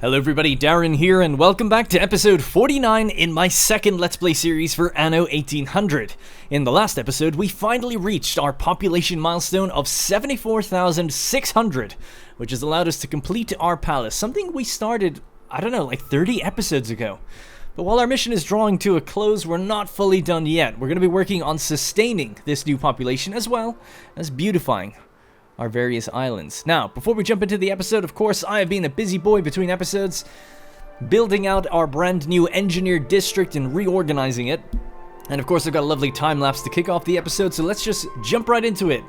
Hello everybody, Darren here, and welcome back to episode 49 in my second Let's Play series for Anno 1800. In the last episode, we finally reached our population milestone of 74,600, which has allowed us to complete our palace, something we started, I don't know, like 30 episodes ago. But while our mission is drawing to a close, we're not fully done yet. We're going to be working on sustaining this new population as well as beautifying our various islands. Now, before we jump into the episode, of course, I have been a busy boy between episodes, building out our brand new engineered district and reorganizing it. And of course, I've got a lovely time lapse to kick off the episode, so let's just jump right into it.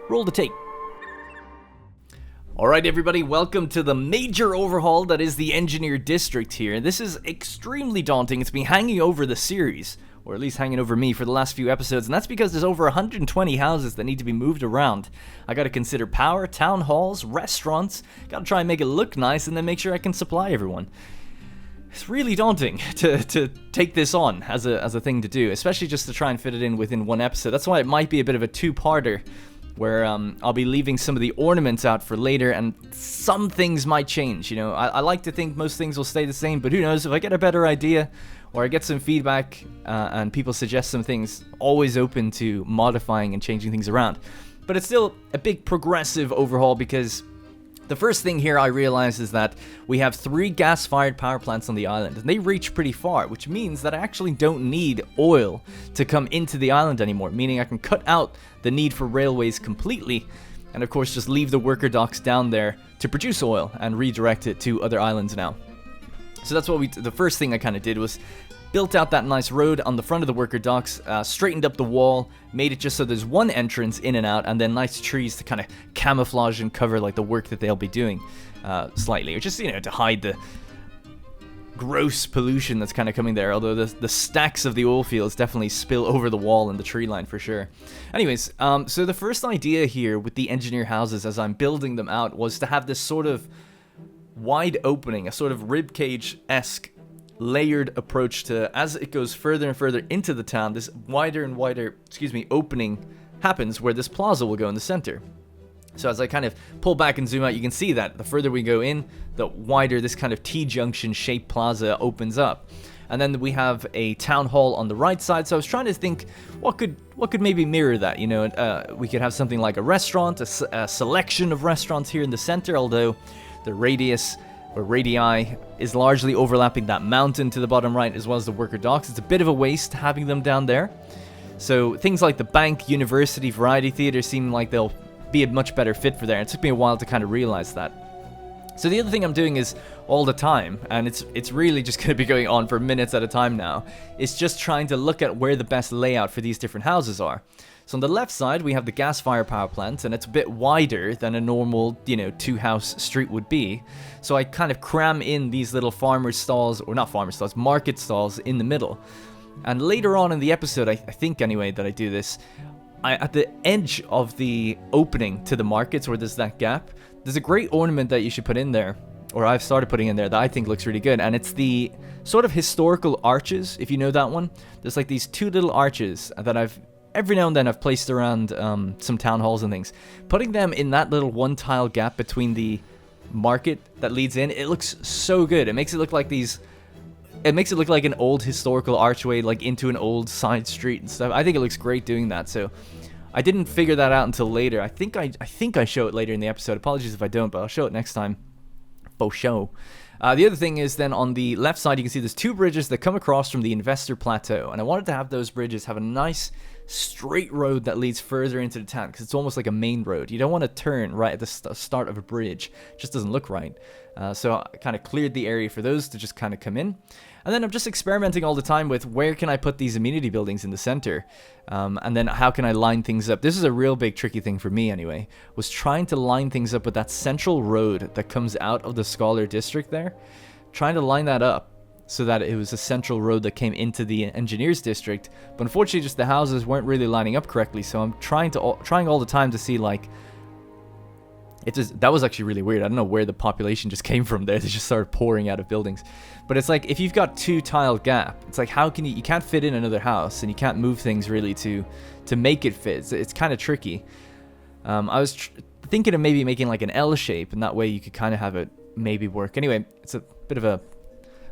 Roll the tape. Alright everybody, welcome to the major overhaul that is the engineered district here. This is extremely daunting. It's been hanging over the series, or at least hanging over me for the last few episodes, and that's because there's over 120 houses that need to be moved around. I gotta consider power, town halls, restaurants, gotta try and make it look nice, and then make sure I can supply everyone. It's really daunting to take this on as a thing to do, especially just to try and fit it in within one episode. That's why it might be a bit of a two-parter, where I'll be leaving some of the ornaments out for later, and some things might change, you know. I like to think most things will stay the same, but who knows, if I get a better idea, or I get some feedback, and people suggest some things, always open to modifying and changing things around. But it's still a big progressive overhaul, because the first thing here I realize is that we have 3 gas-fired power plants on the island, and they reach pretty far, which means that I actually don't need oil to come into the island anymore, meaning I can cut out the need for railways completely, and of course just leave the worker docks down there to produce oil and redirect it to other islands now. So that's what the first thing I kind of did was built out that nice road on the front of the worker docks, straightened up the wall, made it just so there's one entrance in and out, and then nice trees to kind of camouflage and cover like the work that they'll be doing slightly, or just, you know, to hide the gross pollution that's kind of coming there, although the stacks of the oil fields definitely spill over the wall and the tree line for sure. Anyways, so the first idea here with the engineer houses as I'm building them out was to have this sort of wide opening, a sort of ribcage-esque layered approach to, as it goes further and further into the town, this wider and wider, opening happens where this plaza will go in the center. So as I kind of pull back and zoom out, you can see that the further we go in, the wider this kind of T-junction shaped plaza opens up. And then we have a town hall on the right side. So I was trying to think what could maybe mirror that, you know. We could have something like a restaurant, a selection of restaurants here in the center, although the radius or radii is largely overlapping that mountain to the bottom right, as well as the worker docks. It's a bit of a waste having them down there. So things like the bank, university, variety theater seem like they'll be a much better fit for there. It took me a while to kind of realize that. So the other thing I'm doing is all the time, and it's really just going to be going on for minutes at a time now, is just trying to look at where the best layout for these different houses are. So on the left side, we have the gas-fired power plant, and it's a bit wider than a normal, you know, 2-house street would be. So I kind of cram in these little farmer stalls, or not farmer stalls, market stalls in the middle. And later on in the episode, I think anyway that I do this, at the edge of the opening to the markets where there's that gap, there's a great ornament that you should put in there, or I've started putting in there, that I think looks really good, and it's the sort of historical arches, if you know that one. There's like these 2 little arches that every now and then I've placed around some town halls and things. Putting them in that little 1-tile gap between the market that leads in, it looks so good. It makes it look like an old historical archway, like into an old side street and stuff. I think it looks great doing that. So I didn't figure that out until later. I think I show it later in the episode. Apologies if I don't, but I'll show it next time. Faux show. The other thing is then on the left side, you can see there's 2 bridges that come across from the investor plateau, and I wanted to have those bridges have a nice straight road that leads further into the town, because it's almost like a main road. You don't want to turn right at the start of a bridge. It just doesn't look right. So I kind of cleared the area for those to just kind of come in. And then I'm just experimenting all the time with where can I put these amenity buildings in the center, and then how can I line things up. This is a real big tricky thing for me anyway, was trying to line things up with that central road that comes out of the Scholar District there, trying to line that up so that it was a central road that came into the Engineers District. But unfortunately, just the houses weren't really lining up correctly, so I'm trying all the time to see, like, that was actually really weird. I don't know where the population just came from there. They just started pouring out of buildings. But it's like, if you've got 2-tile gap, it's like, how can you can't fit in another house, and you can't move things really to make it fit. It's kind of tricky. I was thinking of maybe making like an L shape, and that way you could kind of have it maybe work. Anyway, it's a bit of a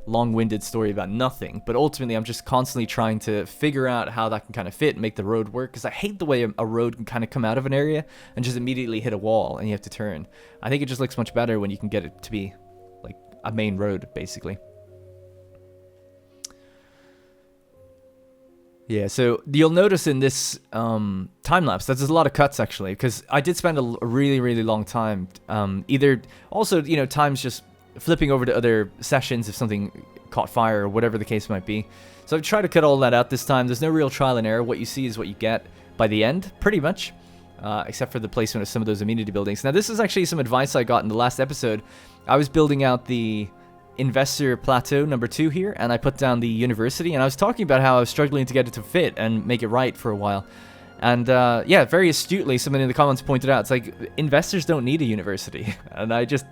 long-winded story about nothing, but ultimately I'm just constantly trying to figure out how that can kind of fit and make the road work, because I hate the way a road can kind of come out of an area and just immediately hit a wall and you have to turn. I think it just looks much better when you can get it to be like a main road, basically. Yeah, so you'll notice in this time-lapse that there's a lot of cuts, actually, because I did spend a really, really long time, times just flipping over to other sessions if something caught fire or whatever the case might be. So I've tried to cut all that out this time. There's no real trial and error. What you see is what you get by the end, pretty much, except for the placement of some of those amenity buildings. Now, this is actually some advice I got in the last episode. I was building out the investor plateau number 2 here, and I put down the university, and I was talking about how I was struggling to get it to fit and make it right for a while. And yeah, very astutely, someone in the comments pointed out, it's like, investors don't need a university. And I just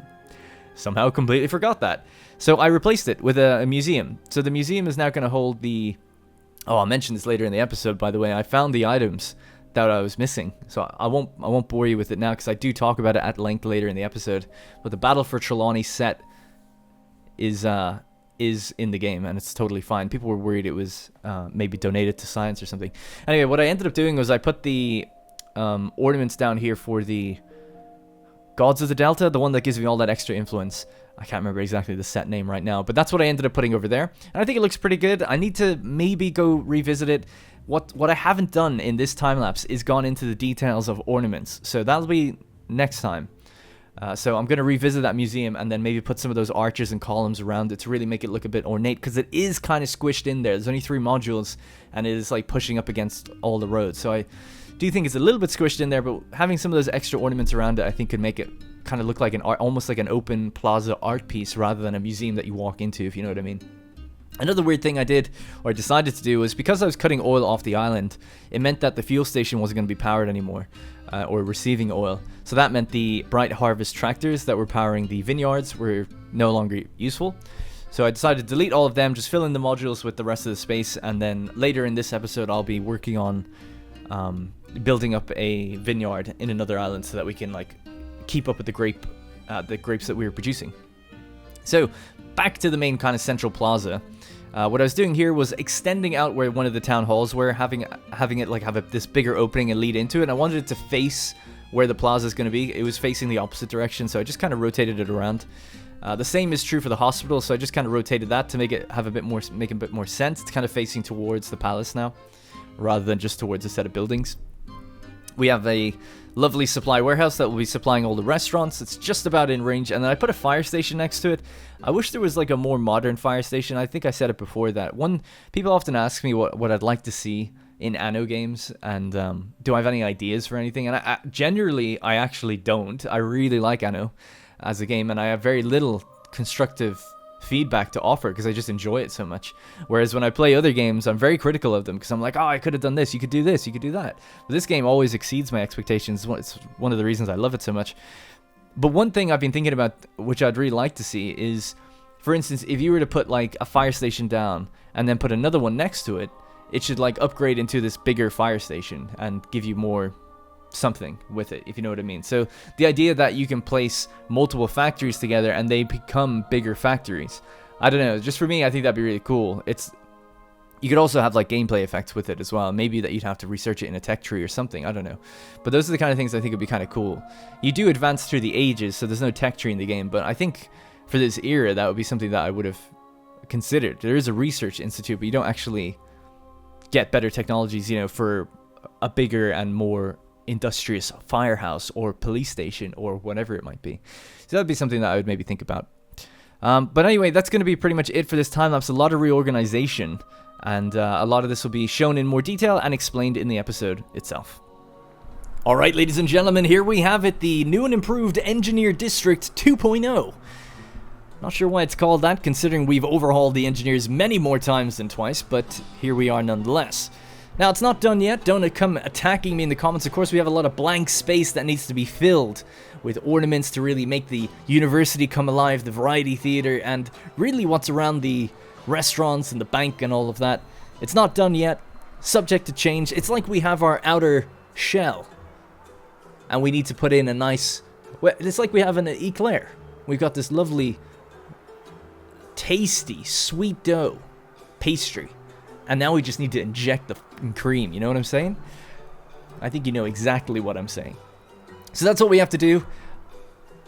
somehow completely forgot that. So I replaced it with a museum. So the museum is now going to hold the... Oh, I'll mention this later in the episode, by the way. I found the items that I was missing. So I won't bore you with it now, because I do talk about it at length later in the episode. But the Battle for Trelawney set is in the game, and it's totally fine. People were worried it was maybe donated to science or something. Anyway, what I ended up doing was I put the ornaments down here for the Gods of the Delta, the one that gives me all that extra influence. I can't remember exactly the set name right now, but that's what I ended up putting over there. And I think it looks pretty good. I need to maybe go revisit it. What I haven't done in this time-lapse is gone into the details of ornaments, so that'll be next time. So I'm going to revisit that museum and then maybe put some of those arches and columns around it to really make it look a bit ornate, because it is kind of squished in there. There's only 3 modules, and it is like pushing up against all the roads. So I do think it's a little bit squished in there, but having some of those extra ornaments around it, I think, could make it kind of look like almost like an open plaza art piece rather than a museum that you walk into, if you know what I mean. Another weird thing I did, or decided to do, was because I was cutting oil off the island, it meant that the fuel station wasn't going to be powered anymore, or receiving oil. So that meant the Bright Harvest tractors that were powering the vineyards were no longer useful. So I decided to delete all of them, just fill in the modules with the rest of the space, and then later in this episode I'll be working on building up a vineyard in another island so that we can like keep up with the grapes that we were producing. So back to the main kind of central plaza. What I was doing here was extending out where one of the town halls were, having it like have this bigger opening and lead into it. And I wanted it to face where the plaza is going to be. It was facing the opposite direction, so I just kind of rotated it around. The same is true for the hospital, so I just kind of rotated that to make it a bit more sense. It's kind of facing towards the palace now, rather than just towards a set of buildings. We have a lovely supply warehouse that will be supplying all the restaurants. It's just about in range, and then I put a fire station next to it. I wish there was like a more modern fire station. I think I said it before that people often ask me what I'd like to see in Anno games, and do I have any ideas for anything? And I generally actually don't. I really like Anno as a game, and I have very little constructive feedback to offer because I just enjoy it so much. Whereas when I play other games, I'm very critical of them because I'm like, oh, I could have done this, you could do this, you could do that. But this game always exceeds my expectations. It's one of the reasons I love it so much. But one thing I've been thinking about, which I'd really like to see, is, for instance, if you were to put like a fire station down and then put another one next to it, it should like upgrade into this bigger fire station and give you more something with it, if you know what I mean. So the idea that you can place multiple factories together and they become bigger factories, I don't know, just for me, I think that'd be really cool. You could also have like gameplay effects with it as well. Maybe that you'd have to research it in a tech tree or something, I don't know. But those are the kind of things I think would be kind of cool. You do advance through the ages, so there's no tech tree in the game, but I think for this era that would be something that I would have considered. There is a research institute, but you don't actually get better technologies, for a bigger and more industrious firehouse or police station or whatever it might be. So that'd be something that I would maybe think about. But anyway, that's going to be pretty much it for this time lapse. A lot of reorganization, and a lot of this will be shown in more detail and explained in the episode itself. Alright, ladies and gentlemen, here we have it, the new and improved Engineer District 2.0. Not sure why it's called that, considering we've overhauled the engineers many more times than twice, but here we are nonetheless. Now, it's not done yet. Don't come attacking me in the comments. Of course, we have a lot of blank space that needs to be filled with ornaments to really make the university come alive, the variety theater, and really what's around the restaurants and the bank and all of that. It's not done yet. Subject to change. It's like we have our outer shell, and we need to put in a nice... Well, it's like we have an eclair. we've got this lovely, tasty, sweet dough pastry. And now we just need to inject the cream, you know what I'm saying? I think you know exactly what I'm saying. So that's what we have to do.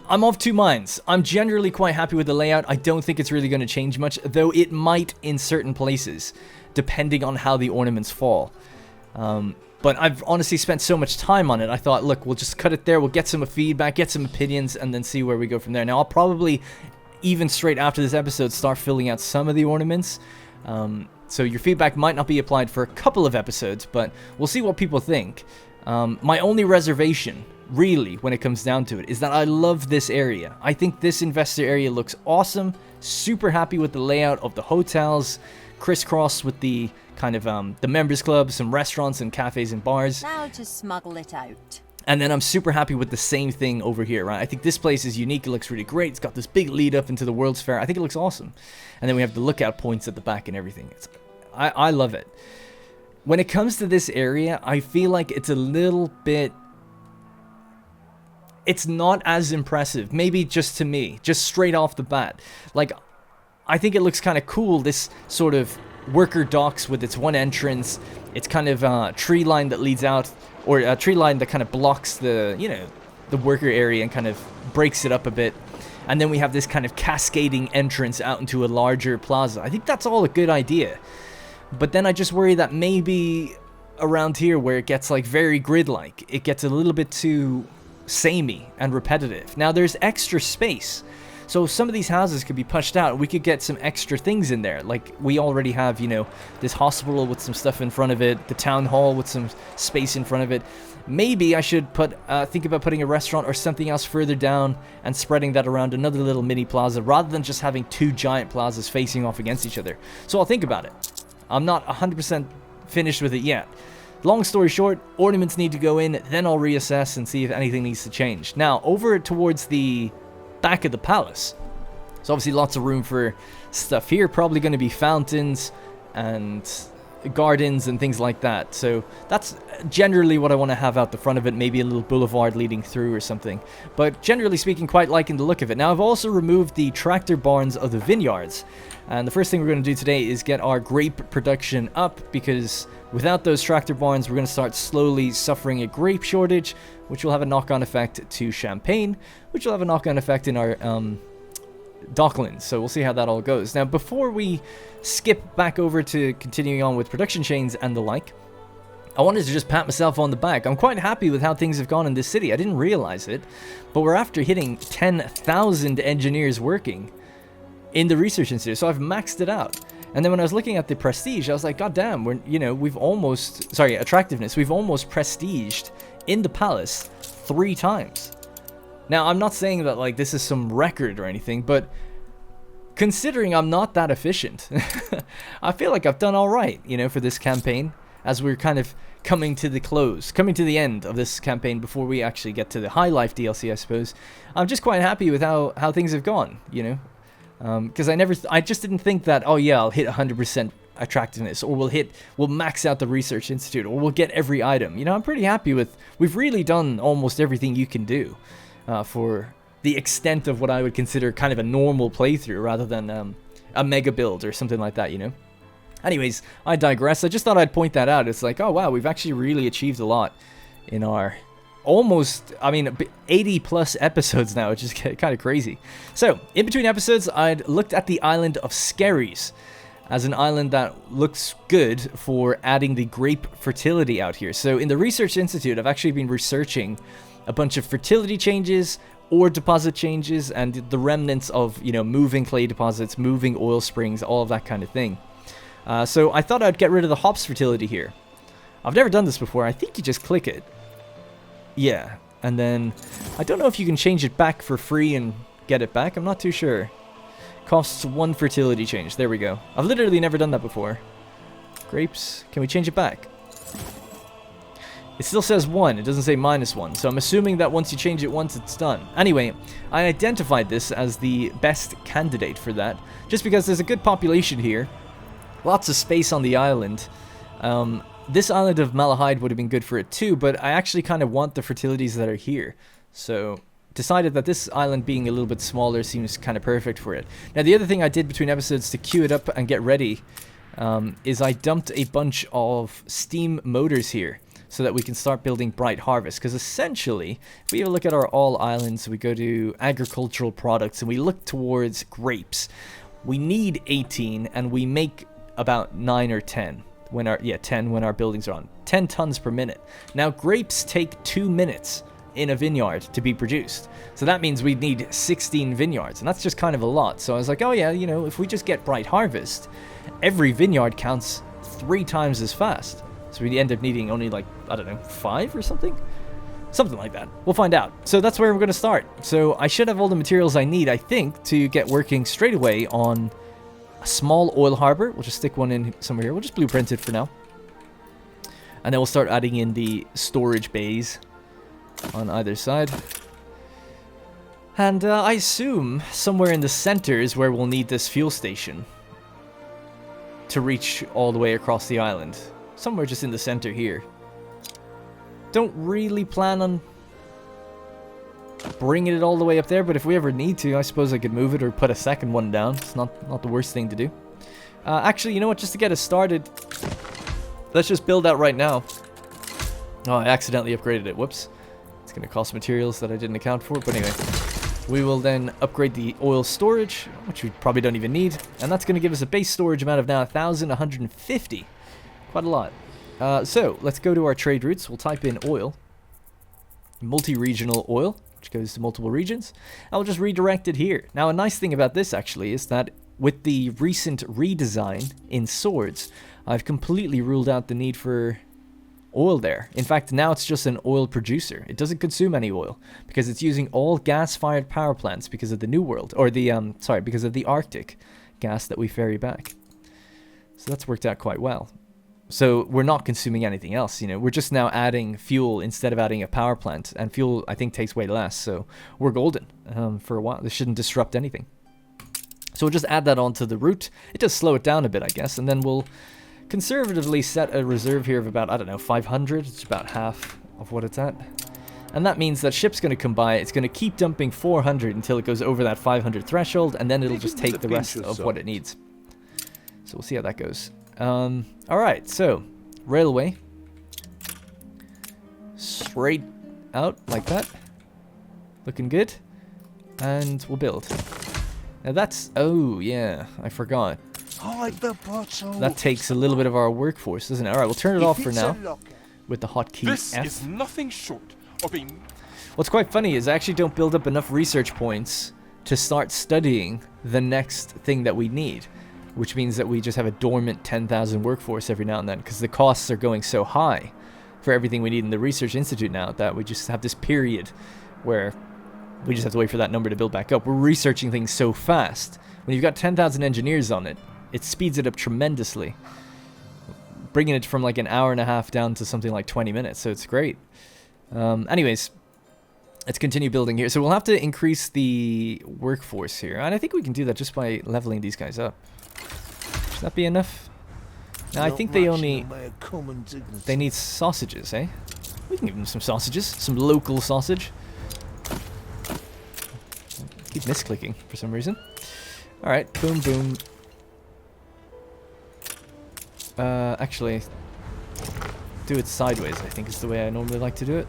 I'm of two minds. I'm generally quite happy with the layout. I don't think it's really going to change much, though it might in certain places, depending on how the ornaments fall. But I've honestly spent so much time on it, I thought, look, we'll just cut it there, we'll get some feedback, get some opinions, and then see where we go from there. Now, I'll probably, even straight after this episode, start filling out some of the ornaments. So your feedback might not be applied for a couple of episodes, but we'll see what people think. My only reservation, really, when it comes down to it, is that I love this area. I think this investor area looks awesome. Super happy with the layout of the hotels, crisscross with the kind of the members club, some restaurants and cafes and bars. Now to smuggle it out. And then I'm super happy with the same thing over here, right? I think this place is unique. It looks really great. It's got this big lead up into the World's Fair. I think it looks awesome. And then we have the lookout points at the back and everything. I love it. When it comes to this area, I feel like it's a little bit... It's not as impressive. Maybe just to me. Just straight off the bat. Like, I think it looks kind of cool, this sort of worker docks with its one entrance. It's kind of a tree line that leads out, or a tree line that kind of blocks the, you know, the worker area and kind of breaks it up a bit. And then we have this kind of cascading entrance out into a larger plaza. I think that's all a good idea. But then I just worry that maybe around here where it gets like very grid-like, it gets a little bit too samey and repetitive. Now there's extra space. So some of these houses could be pushed out. We could get some extra things in there. Like we already have, you know, this hospital with some stuff in front of it, the town hall with some space in front of it. Maybe I should think about putting a restaurant or something else further down and spreading that around another little mini plaza rather than just having two giant plazas facing off against each other. So I'll think about it. I'm not 100% finished with it yet. Long story short, ornaments need to go in, then I'll reassess and see if anything needs to change. Now, over towards the back of the palace, there's obviously lots of room for stuff here. Probably going to be fountains and gardens and things like that. So that's generally what I want to have out the front of it. Maybe a little boulevard leading through or something. But generally speaking, quite liking the look of it. Now, I've also removed the tractor barns of the vineyards. And the first thing we're going to do today is get our grape production up, because without those tractor barns, we're going to start slowly suffering a grape shortage, which will have a knock-on effect to champagne, which will have a knock-on effect in our Docklands. So we'll see how that all goes. Now, before we skip back over to continuing on with production chains and the like, I wanted to just pat myself on the back. I'm quite happy with how things have gone in this city. I didn't realize it, but we're after hitting 10,000 engineers working in the research institute, so I've maxed it out. And then when I was looking at the prestige, I was like, god damn, we've almost, attractiveness, we've almost prestiged in the palace 3 times. Now, I'm not saying that like this is some record or anything, but considering I'm not that efficient, I feel like I've done all right, for this campaign, as we're kind of coming to the end of this campaign before we actually get to the High Life DLC, I suppose. I'm just quite happy with how things have gone, because I just didn't think that, oh yeah, I'll hit 100% attractiveness, or we'll max out the research institute, or we'll get every item. I'm pretty happy with, we've really done almost everything you can do for the extent of what I would consider kind of a normal playthrough, rather than a mega build or something like that, Anyways, I digress. I just thought I'd point that out. It's like, oh wow, we've actually really achieved a lot in our almost, 80 plus episodes now, which is kind of crazy. So, in between episodes, I'd looked at the island of Skerries as an island that looks good for adding the grape fertility out here. So, in the Research Institute, I've actually been researching a bunch of fertility changes, ore deposit changes, and the remnants of, moving clay deposits, moving oil springs, all of that kind of thing. So, I thought I'd get rid of the hops fertility here. I've never done this before. I think you just click it. Yeah, and then I don't know if you can change it back for free and get it back. I'm not too sure. Costs 1 fertility change. There we go. I've literally never done that before. Grapes. Can we change it back? It still says 1. It doesn't say -1. So I'm assuming that once you change it once, it's done. Anyway, I identified this as the best candidate for that, just because there's a good population here. Lots of space on the island. This island of Malahide would have been good for it too, but I actually kind of want the fertilities that are here. So decided that this island being a little bit smaller seems kind of perfect for it. Now, the other thing I did between episodes to queue it up and get ready is I dumped a bunch of steam motors here so that we can start building Bright Harvest. Because essentially, if we have a look at our all islands, we go to agricultural products and we look towards grapes. We need 18 and we make about 9 or 10 when our 10 when our buildings are on. 10 tons per minute. Now, grapes take 2 minutes in a vineyard to be produced. So that means we need 16 vineyards, and that's just kind of a lot. So I was like, oh yeah, you know, if we just get Bright Harvest, every vineyard counts 3 times as fast. So we end up needing only like, I don't know, 5 or something? Something like that. We'll find out. So that's where we're going to start. So I should have all the materials I need, I think, to get working straight away on a small oil harbor. We'll just stick one in somewhere here. We'll just blueprint it for now. And then we'll start adding in the storage bays on either side. And I assume somewhere in the center is where we'll need this fuel station to reach all the way across the island. Somewhere just in the center here. Don't really plan on bringing it all the way up there, but if we ever need to, I suppose I could move it or put a second one down. It's not the worst thing to do. Actually, you know what? Just to get us started, let's just build out right now. Oh, I accidentally upgraded it. Whoops. It's going to cost materials that I didn't account for, but anyway. We will then upgrade the oil storage, which we probably don't even need, and that's going to give us a base storage amount of now 1,150. Quite a lot. So, let's go to our trade routes. We'll type in oil. Multi-regional oil, which goes to multiple regions. I'll just redirect it here. Now, a nice thing about this, actually, is that with the recent redesign in swords, I've completely ruled out the need for oil there. In fact, now it's just an oil producer. It doesn't consume any oil because it's using all gas-fired power plants because of the New World, or the, because of the Arctic gas that we ferry back. So that's worked out quite well. So we're not consuming anything else, you know. We're just now adding fuel instead of adding a power plant. And fuel, I think, takes way less. So we're golden for a while. This shouldn't disrupt anything. So we'll just add that onto the route. It does slow it down a bit, I guess. And then we'll conservatively set a reserve here of about, I don't know, 500. It's about half of what it's at. And that means that ship's going to come by. It's going to keep dumping 400 until it goes over that 500 threshold. And then it'll just take the rest of what it needs. So we'll see how that goes. Alright, so, railway. Straight out, like that. Looking good. And we'll build. Now that's, oh yeah, I forgot. That takes a little bit of our workforce, doesn't it? Alright, we'll turn it off for now. With the hotkey This F. is nothing short of being... What's quite funny is I actually don't build up enough research points to start studying the next thing that we need. Which means that we just have a dormant 10,000 workforce every now and then, because the costs are going so high for everything we need in the Research Institute now that we just have this period where we just have to wait for that number to build back up. We're researching things so fast. When you've got 10,000 engineers on it, it speeds it up tremendously, bringing it from like an hour and a half down to something like 20 minutes, so it's great. Anyways, let's continue building here. So we'll have to increase the workforce here, and I think we can do that just by leveling these guys up. Should that be enough? No, I think they only... They need sausages, eh? We can give them some sausages. Some local sausage. Keep misclicking for some reason. Alright, boom, boom. Actually, do it sideways, I think is the way I normally like to do it.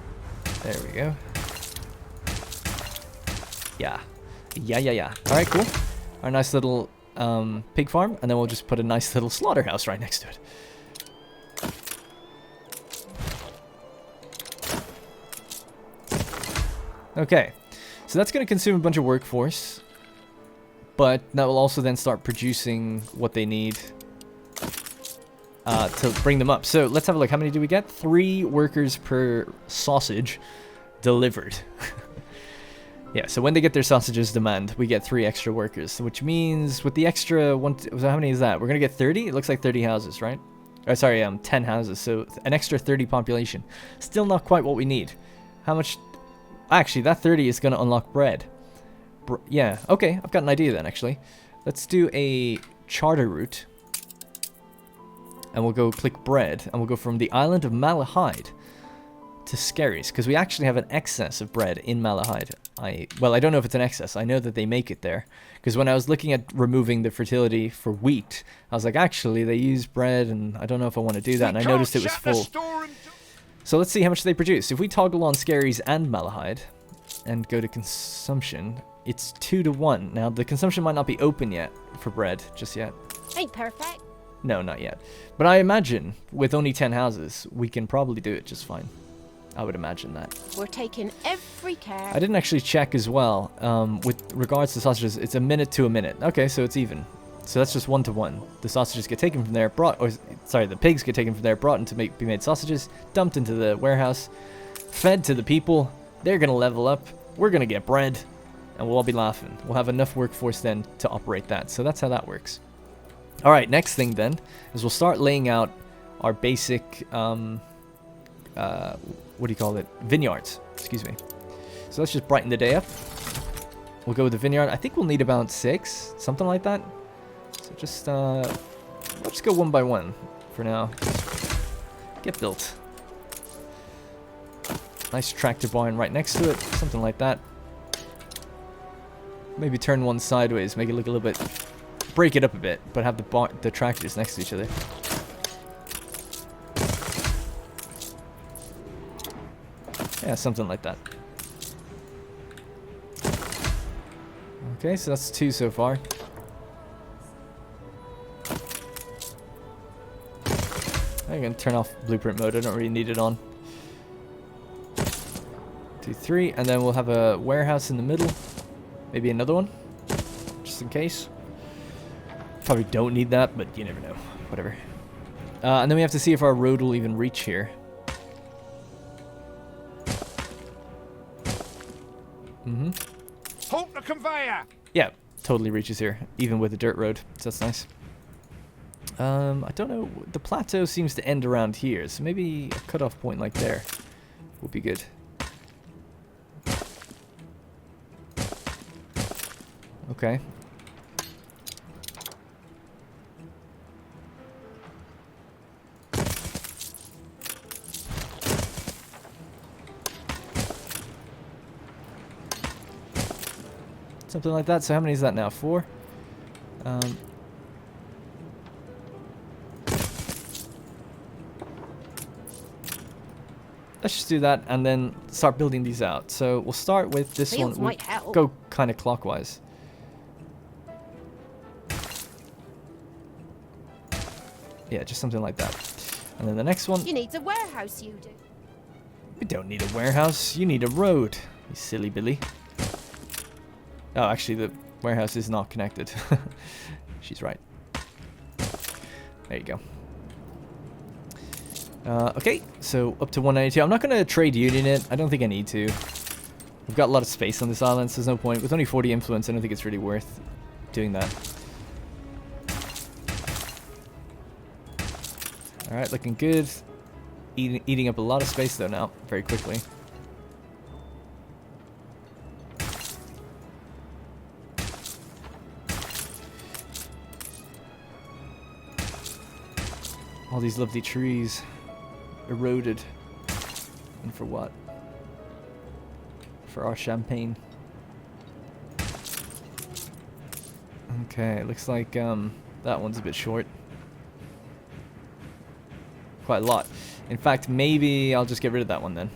There we go. Yeah. Yeah. Alright, cool. Our nice little... pig farm, and then we'll just put a nice little slaughterhouse right next to it. Okay, so that's going to consume a bunch of workforce, but that will also then start producing what they need to bring them up. So let's have a look. How many do we get? 3 workers per sausage delivered. Yeah, so when they get their sausages demand, we get 3 extra workers, which means with the extra one, so how many is that? We're gonna get 30. It looks like 30 houses, right? Or sorry, 10 houses. So an extra 30 population. Still not quite what we need. How much? Actually, that 30 is gonna unlock bread. Yeah. Okay, I've got an idea then. Actually, let's do a charter route, and we'll go click bread, and we'll go from the island of Malahide to Skerries, because we actually have an excess of bread in Malahide. Well, I don't know if it's an excess. I know that they make it there. Because when I was looking at removing the fertility for wheat, I was like, actually, they use bread, and I don't know if I want to do that. And I noticed it was full. So let's see how much they produce. If we toggle on Skerries and Malahide, and go to consumption, it's 2 to 1. Now, the consumption might not be open yet for bread, just yet. Ain't perfect. No, not yet. But I imagine, with only 10 houses, we can probably do it just fine. I would imagine that. We're taking every care. I didn't actually check as well. With regards to sausages, it's a minute to a minute. Okay, so it's even. So that's just 1 to 1. The sausages get taken from there, the pigs get taken from there, brought in to be made sausages, dumped into the warehouse, fed to the people. They're going to level up. We're going to get bread, and we'll all be laughing. We'll have enough workforce then to operate that. So that's how that works. All right, next thing then is we'll start laying out our basic, what do you call it? Vineyards, excuse me. So let's just brighten the day up. We'll go with the vineyard. I think we'll need about 6, something like that. So just, let's go one by one for now. Get built. Nice tractor barn right next to it, something like that. Maybe turn one sideways, make it look a little bit, break it up a bit, but have the tractors next to each other. Yeah, something like that. Okay, so that's 2 so far. I'm going to turn off blueprint mode. I don't really need it on. 2, 3, and then we'll have a warehouse in the middle. Maybe another one, just in case. Probably don't need that, but you never know. Whatever. And then we have to see if our road will even reach here. Halt the conveyor! Yeah, totally reaches here, even with a dirt road. So that's nice. I don't know. The plateau seems to end around here, so maybe a cutoff point like there would be good. Okay. Something like that. So how many is that now? 4? Let's just do that and then start building these out. So we'll start with this Fields one. might help. Go kind of clockwise. Yeah, just something like that. And then the next one. You need a warehouse, you do. We don't need a warehouse. You need a road, you silly Billy. Oh, actually, the warehouse is not connected. She's right. There you go. Okay, so up to 192. I'm not going to trade union it. I don't think I need to. We've got a lot of space on this island, so there's no point. With only 40 influence, I don't think it's really worth doing that. Alright, looking good. Eating up a lot of space, though, now, very quickly. All these lovely trees eroded. And for what? For our champagne. Okay, looks like that one's a bit short. Quite a lot. In fact, maybe I'll just get rid of that one then.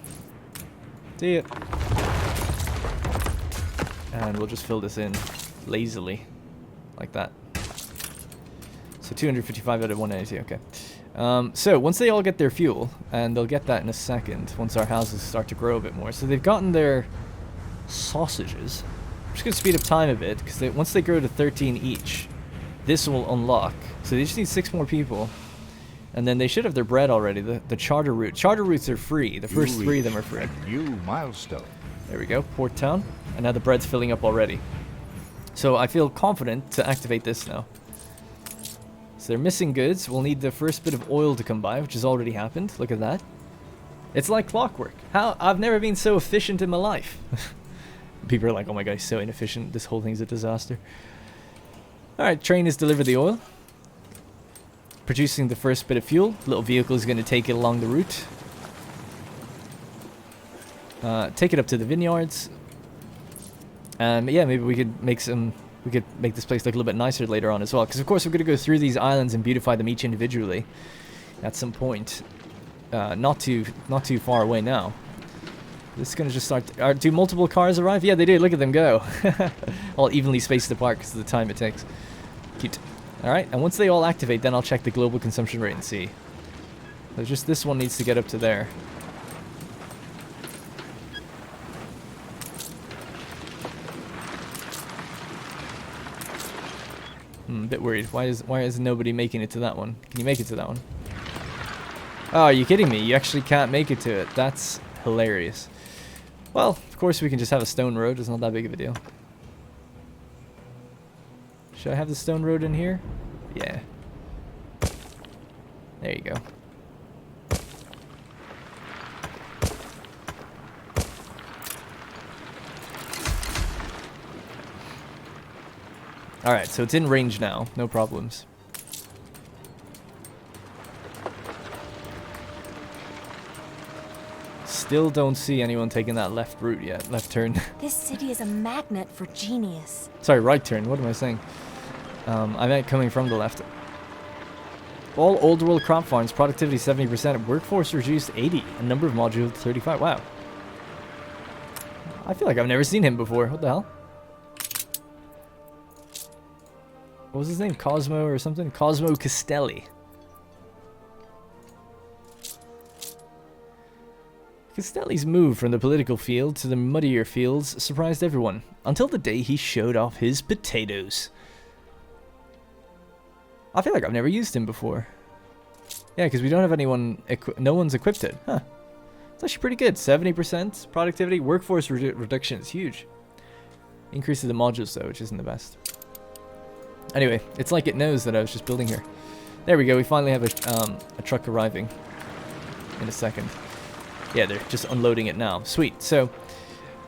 See ya. And we'll just fill this in lazily. Like that. So 255 out of 192, okay. So once they all get their fuel, and they'll get that in a second once our houses start to grow a bit more. So they've gotten their sausages. I'm just going to speed up time a bit, because once they grow to 13 each, this will unlock. So they just need 6 more people. And then they should have their bread already, the charter route. Charter routes are free. The first 3 of them are free. New milestone. There we go, Port Town. And now the bread's filling up already. So I feel confident to activate this now. So they're missing goods. We'll need the first bit of oil to come by, which has already happened. Look at that. It's like clockwork. I've never been so efficient in my life. People are like, oh my god, he's so inefficient. This whole thing's a disaster. Alright, train has delivered the oil. Producing the first bit of fuel. Little vehicle is going to take it along the route. take it up to the vineyards. And yeah, maybe we could make this place look a little bit nicer later on as well. Because of course we're going to go through these islands and beautify them each individually at some point. Not too far away now. This is going to just start... do multiple cars arrive? Yeah, they do. Look at them go. All evenly spaced apart because of the time it takes. Cute. Alright, and once they all activate, then I'll check the global consumption rate and see. So just this one needs to get up to there. A bit worried. Why is nobody making it to that one? Can you make it to that one? Oh, are you kidding me? You actually can't make it to it. That's hilarious. Well, of course we can just have a stone road. It's not that big of a deal. Should I have the stone road in here? Yeah. There you go. Alright, so it's in range now. No problems. Still don't see anyone taking that left route yet. Left turn. This city is a magnet for genius. Sorry, right turn. What am I saying? I meant coming from the left. All old world crop farms, productivity 70%, workforce reduced 80, and number of modules 35. Wow. I feel like I've never seen him before. What the hell? What was his name? Cosmo or something? Cosmo Castelli. Castelli's move from the political field to the muddier fields surprised everyone, until the day he showed off his potatoes. I feel like I've never used him before. Yeah, because we don't have anyone, no one's equipped it. Huh. It's actually pretty good. 70% productivity, workforce reduction is huge. Increases the modules though, which isn't the best. Anyway, it's like it knows that I was just building here. There we go, we finally have a truck arriving in a second. Yeah, they're just unloading it now. Sweet. So,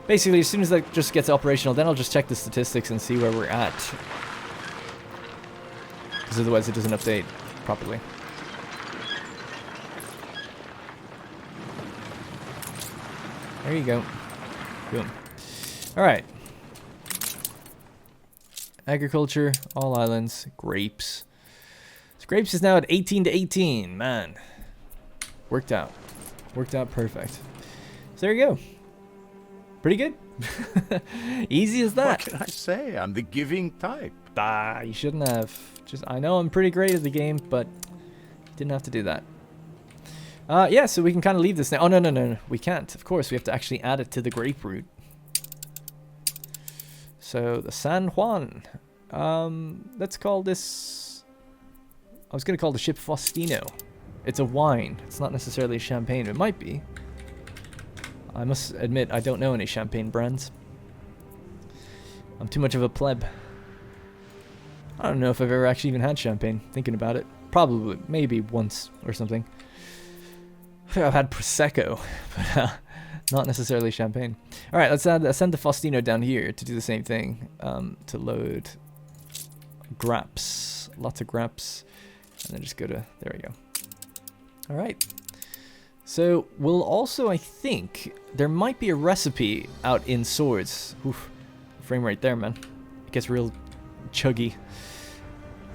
basically, as soon as that just gets operational, then I'll just check the statistics and see where we're at. Because otherwise it doesn't update properly. There you go. Boom. Alright. Agriculture, all islands, grapes. So grapes is now at 18 to 18. Man. Worked out. Worked out perfect. So there you go. Pretty good. Easy as that. What can I say? I'm the giving type. Ah, you shouldn't have. I know I'm pretty great at the game, but didn't have to do that. Yeah, so we can kind of leave this now. Oh, no. We can't. Of course, we have to actually add it to the grape route. So, the San Juan. Let's call this... I was going to call the ship Faustino. It's a wine. It's not necessarily champagne. It might be. I must admit, I don't know any champagne brands. I'm too much of a pleb. I don't know if I've ever actually even had champagne, thinking about it. Probably, maybe once or something. I've had Prosecco, but not necessarily champagne. Alright, let's send the Faustino down here to do the same thing. To load grapes. Lots of grapes. And then just go to... There we go. Alright. So, we'll also, I think, there might be a recipe out in Swords. Oof. Frame rate there, man. It gets real chuggy.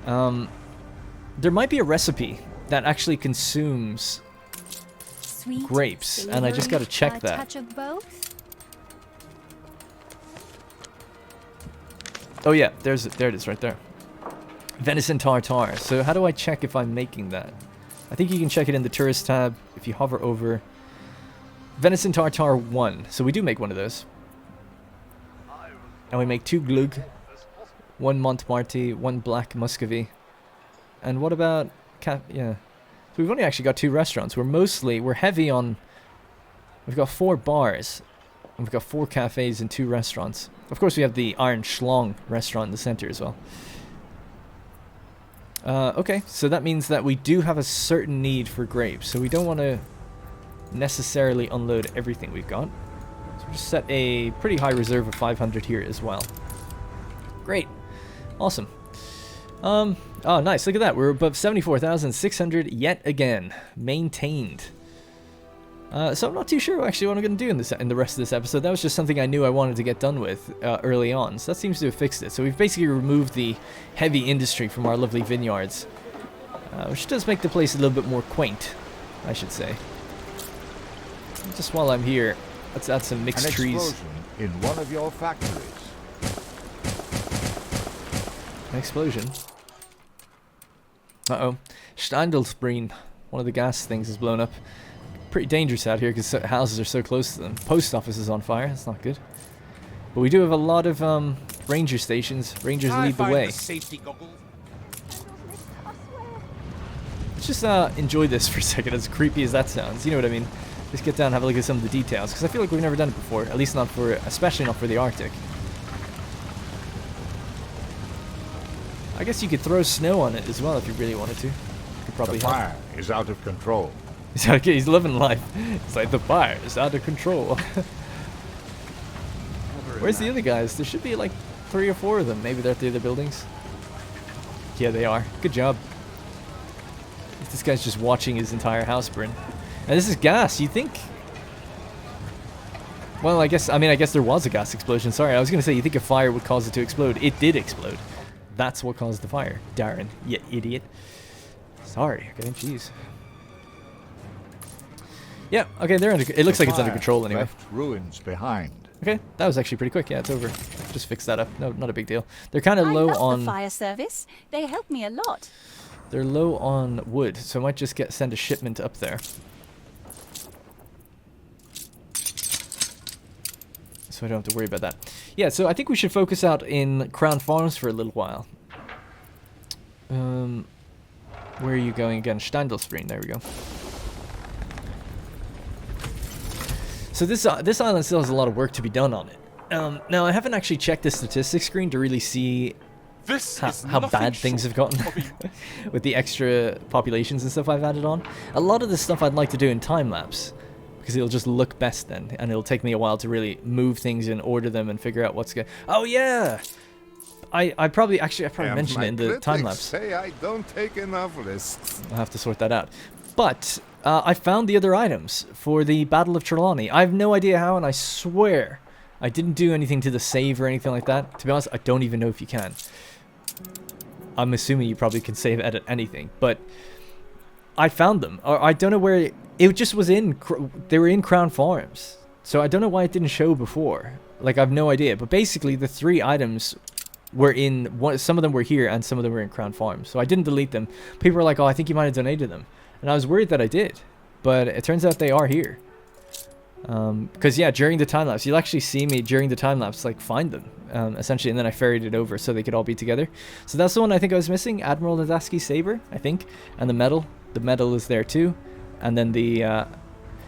There might be a recipe that actually consumes Sweet, grapes, and I just gotta check that. Touch of both? Oh yeah, there it is right there. Venison tartare. So how do I check if I'm making that? I think you can check it in the tourist tab if you hover over Venison tartare 1. So we do make one of those. And we make 2 glug, 1 Montmartre, 1 black muscovy. And what about yeah. So we've only actually got 2 restaurants. We're heavy on... We've got 4 bars. And we've got 4 cafes and 2 restaurants. Of course we have the Iron Schlong restaurant in the center as well. Okay, so that means that we do have a certain need for grapes. So we don't want to necessarily unload everything we've got. So we'll just set a pretty high reserve of 500 here as well. Great. Awesome. Oh, nice. Look at that. We're above 74,600 yet again. Maintained. So I'm not too sure actually what I'm going to do in the rest of this episode. That was just something I knew I wanted to get done with early on. So that seems to have fixed it. So we've basically removed the heavy industry from our lovely vineyards. Which does make the place a little bit more quaint, I should say. Just while I'm here, let's add some mixed trees. In one of your factories. An explosion. Uh-oh. Standelsbreen. One of the gas things is blown up. Pretty dangerous out here because houses are so close to them. Post office is on fire. That's not good. But we do have a lot of ranger stations. Rangers lead the way. Safety goggles. Let's just enjoy this for a second, as creepy as that sounds. You know what I mean? Just get down and have a look at some of the details, because I feel like we've never done it before. At least not for, especially not for the Arctic. I guess you could throw snow on it as well if you really wanted to. Could probably The fire is out of control. He's living life. It's like the fire is out of control. Where's the other guys? There should be like 3 or 4 of them. Maybe they're at the other buildings. Yeah, they are. Good job. This guy's just watching his entire house burn. And this is gas. You think? Well, I guess there was a gas explosion. Sorry, I was gonna say you think a fire would cause it to explode. It did explode. That's what caused the fire. Darren, you idiot. Sorry. Okay, jeez. Yeah, okay, they're under, it looks like it's under control anyway. Left ruins behind. Okay, that was actually pretty quick. Yeah, it's over. Just fix that up. No, not a big deal. They're kind of low I love on... the fire service. They help me a lot. They're low on wood, so I might just send a shipment up there. So I don't have to worry about that. Yeah, so I think we should focus out in Crown Farms for a little while. Where are you going again? Standelsbreen, there we go. So this island still has a lot of work to be done on it. Now, I haven't actually checked the statistics screen to really see how bad things have gotten with the extra populations and stuff I've added on. A lot of this stuff I'd like to do in time-lapse, because it'll just look best then, and it'll take me a while to really move things and order them and figure out what's going... Oh, yeah! I probably mentioned it in the time-lapse. Say I don't take enough risks. I'll have to sort that out. But I found the other items for the Battle of Trelawney. I have no idea how, and I swear I didn't do anything to the save or anything like that. To be honest, I don't even know if you can. I'm assuming you probably can save, edit anything, but I found them. Or I don't know where it just was in. They were in Crown Farms, so I don't know why it didn't show before. Like, I have no idea. But basically, the 3 items were in some of them were here, and some of them were in Crown Farms. So I didn't delete them. People were like, "Oh, I think you might have donated them," and I was worried that I did, but it turns out they are here. Because yeah, during the time lapse, you'll actually see me during the time lapse like find them, essentially, and then I ferried it over so they could all be together. So that's the one I think I was missing, Admiral Nadaski's saber, I think, and the medal. The medal is there too, and then the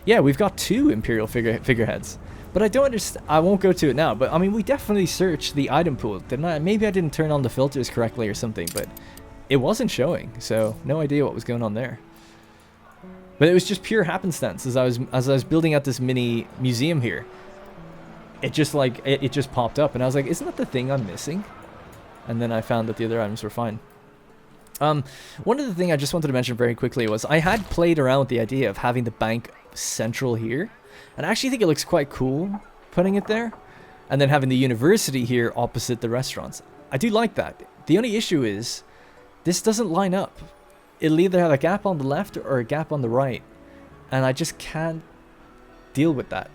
yeah, we've got 2 Imperial figureheads. But I don't understand. I won't go to it now. But I mean, we definitely searched the item pool, didn't I? Maybe I didn't turn on the filters correctly or something, but it wasn't showing. So no idea what was going on there. But it was just pure happenstance as I was building out this mini museum here. It just it just popped up, and I was like, "Isn't that the thing I'm missing?" And then I found that the other items were fine. One of the things I just wanted to mention very quickly was I had played around with the idea of having the bank central here. And I actually think it looks quite cool putting it there. And then having the university here opposite the restaurants. I do like that. The only issue is this doesn't line up. It'll either have a gap on the left or a gap on the right. And I just can't deal with that.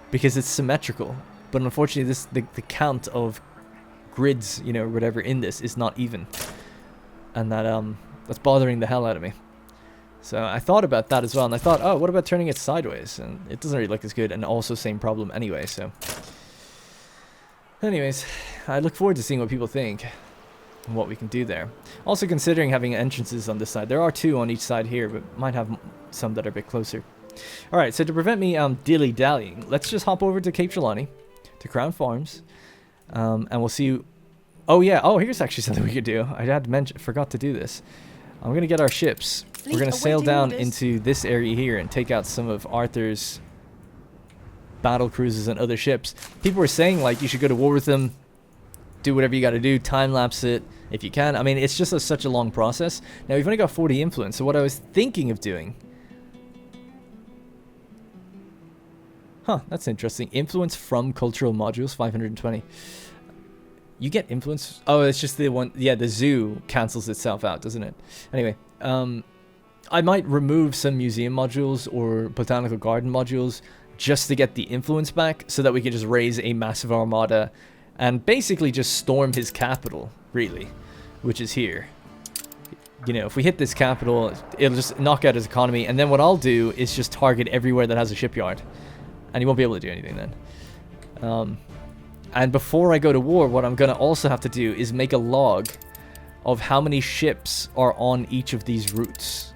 Because it's symmetrical. But unfortunately, the count of grids, you know, whatever in this is not even. And that's bothering the hell out of me. So I thought about that as well, and I thought, oh, what about turning it sideways? And it doesn't really look as good, and also same problem anyway, so. Anyways, I look forward to seeing what people think and what we can do there. Also considering having entrances on this side. There are 2 on each side here, but might have some that are a bit closer. Alright, so to prevent me dilly-dallying, let's just hop over to Cape Trelawney, to Crown Farms, and we'll see. Oh yeah, oh, here's actually something we could do. I had forgot to do this. I'm going to get our ships. We're going to sail down into this area here and take out some of Arthur's battle cruisers and other ships. People were saying, like, you should go to war with them, do whatever you got to do, time-lapse it if you can. I mean, it's just such a long process. Now, we've only got 40 influence, so what I was thinking of doing Huh, that's interesting. Influence from cultural modules, 520. You get influence. Oh, it's just the one. Yeah, the zoo cancels itself out, doesn't it? Anyway, I might remove some museum modules or botanical garden modules just to get the influence back so that we can just raise a massive armada and basically just storm his capital, really, which is here. You know, if we hit this capital, it'll just knock out his economy, and then what I'll do is just target everywhere that has a shipyard, and he won't be able to do anything then. And before I go to war, what I'm going to also have to do is make a log of how many ships are on each of these routes.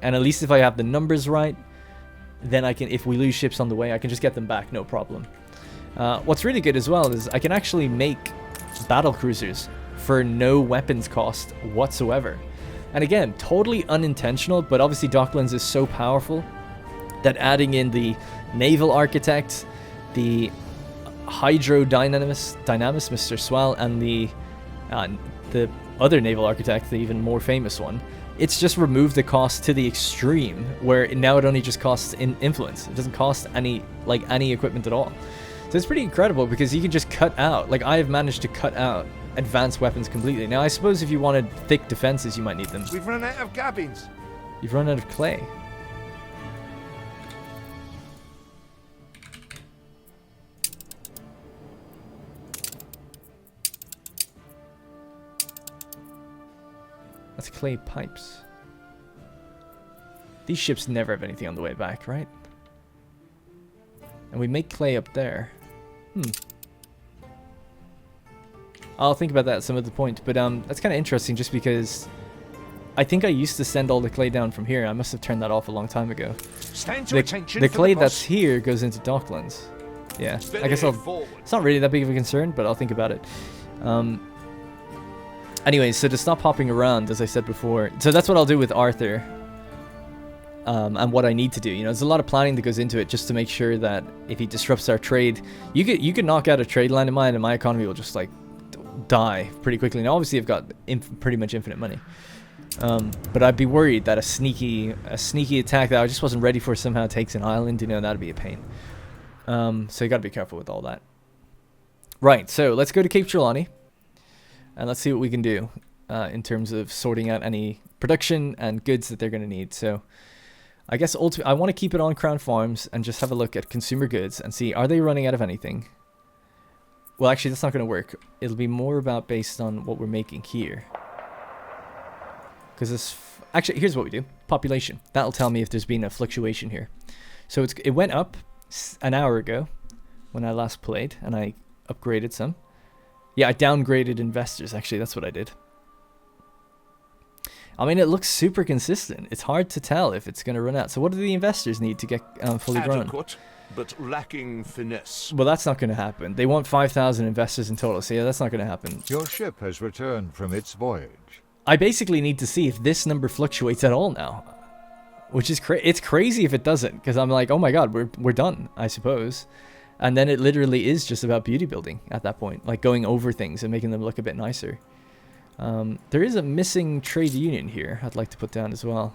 And at least if I have the numbers right, then I can, if we lose ships on the way, I can just get them back, no problem. What's really good as well is I can actually make battle cruisers for no weapons cost whatsoever. And again, totally unintentional, but obviously Docklands is so powerful that adding in the naval architect, the hydrodynamist, Mr. Swell, and the other naval architect, the even more famous one, it's just removed the cost to the extreme, where now it only just costs in influence. It doesn't cost any equipment at all. So it's pretty incredible because you can just cut out, like I have managed to cut out advanced weapons completely. Now I suppose if you wanted thick defenses, you might need them. We've run out of cabins. You've run out of clay. That's clay pipes. These ships never have anything on the way back, right? And we make clay up there. I'll think about that at some other point, but that's kind of interesting just because I think I used to send all the clay down from here. I must have turned that off a long time ago. Stand to attention. The clay that's here goes into Docklands. Yeah, I guess it's not really that big of a concern, but I'll think about it. Anyway, so to stop hopping around, as I said before, so that's what I'll do with Arthur. And what I need to do, you know, there's a lot of planning that goes into it just to make sure that if he disrupts our trade, you could knock out a trade line of mine and my economy will just like die pretty quickly. Now, obviously, I've got pretty much infinite money, but I'd be worried that a sneaky attack that I just wasn't ready for somehow takes an island. You know, that'd be a pain. So you got to be careful with all that. Right. So let's go to Cape Trelawney. And let's see what we can do in terms of sorting out any production and goods that they're going to need. So I guess ultimately, I want to keep it on Crown Farms and just have a look at consumer goods and see, are they running out of anything? Well, actually, that's not going to work. It'll be more about based on what we're making here. Because this... Actually, here's what we do. Population. That'll tell me if there's been a fluctuation here. So it went up an hour ago when I last played, and I upgraded some. Yeah, I downgraded investors, actually. That's what I did. I mean, it looks super consistent. It's hard to tell if it's going to run out. So what do the investors need to get fully grown? Adequate, but lacking finesse. Well, that's not going to happen. They want 5,000 investors in total. So yeah, that's not going to happen. Your ship has returned from its voyage. I basically need to see if this number fluctuates at all now. Which is it's crazy if it doesn't. Because I'm like, oh my god, we're done, I suppose. And then it literally is just about beauty building at that point. Like going over things and making them look a bit nicer. There is a missing trade union here I'd like to put down as well.